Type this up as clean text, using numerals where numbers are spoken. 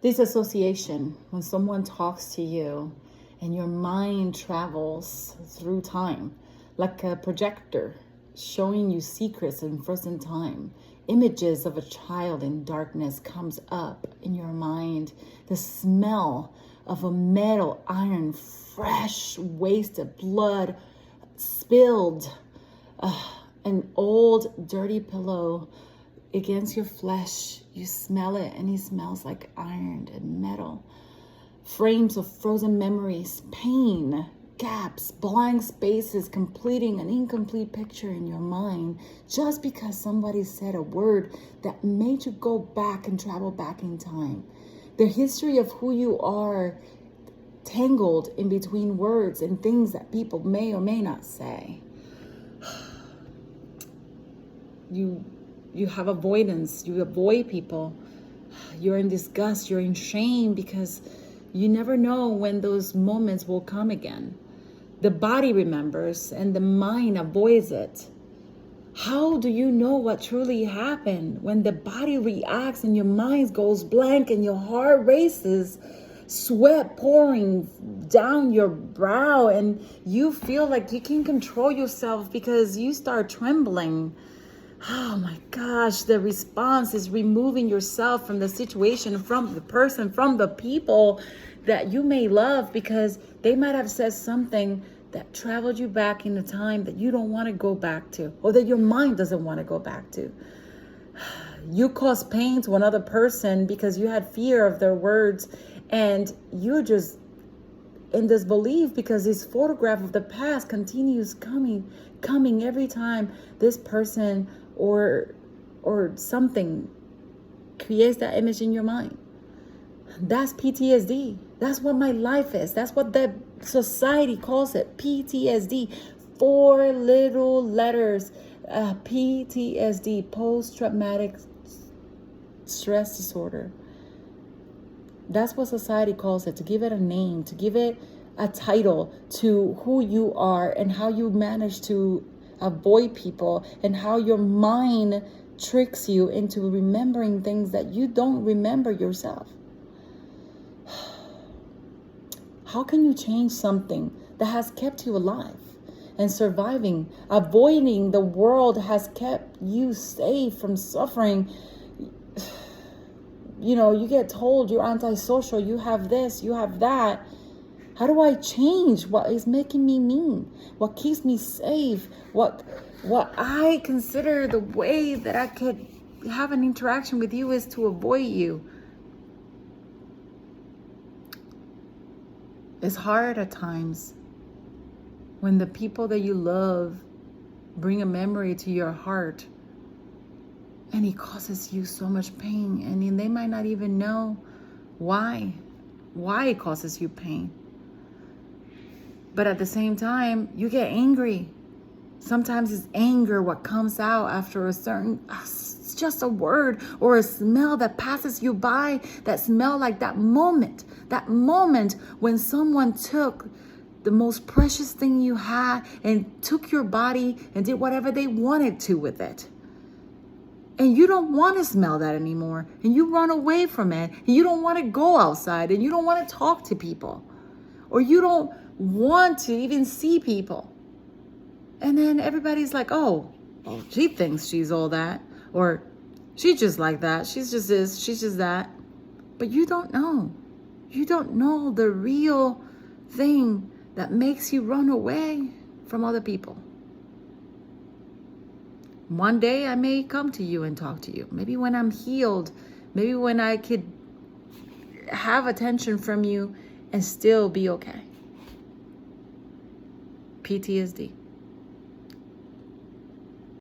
Disassociation, when someone talks to you and your mind travels through time like a projector, showing you secrets in frozen time. Images of a child in darkness comes up in your mind. The smell of a metal iron, fresh, wasted blood spilled, an old dirty pillow against your flesh. You smell it and it smells like iron and metal. Frames of frozen memories, pain, gaps, blank spaces, completing an incomplete picture in your mind just because somebody said a word that made you go back and travel back in time. The history of who you are tangled in between words and things that people may or may not say. You have avoidance, you avoid people. You're in disgust, you're in shame because you never know when those moments will come again. The body remembers and the mind avoids it. How do you know what truly happened when the body reacts and your mind goes blank and your heart races, sweat pouring down your brow, and you feel like you can't control yourself because you start trembling? Oh my gosh, the response is removing yourself from the situation, from the person, from the people that you may love because they might have said something that traveled you back in a time that you don't want to go back to, or that your mind doesn't want to go back to. You caused pain to another person because you had fear of their words, and you're just in disbelief because this photograph of the past continues coming every time this person or something creates that image in your mind. That's PTSD. That's what my life is. That's what the society calls it. PTSD. 4 little letters. PTSD. Post-traumatic stress disorder. That's what society calls it. To give it a name, to give it a title to who you are and how you manage to avoid people and how your mind tricks you into remembering things that you don't remember yourself. How can you change something that has kept you alive and surviving? Avoiding the world has kept you safe from suffering. You know, you get told you're antisocial, you have this, you have that. How do I change what is making me mean? What keeps me safe? What I consider the way that I could have an interaction with you is to avoid you. It's hard at times when the people that you love bring a memory to your heart and it causes you so much pain, and they might not even know why it causes you pain. But at the same time, you get angry. Sometimes it's anger what comes out after a certain, it's just a word or a smell that passes you by, that smell like that moment when someone took the most precious thing you had and took your body and did whatever they wanted to with it. And you don't want to smell that anymore. And you run away from it. And you don't want to go outside. And you don't want to talk to people. Or you don't want to even see people. And then everybody's like, oh, she thinks she's all that. Or she's just like that. She's just this. She's just that. But you don't know. You don't know the real thing that makes you run away from other people. One day I may come to you and talk to you. Maybe when I'm healed. Maybe when I could have attention from you and still be okay. PTSD.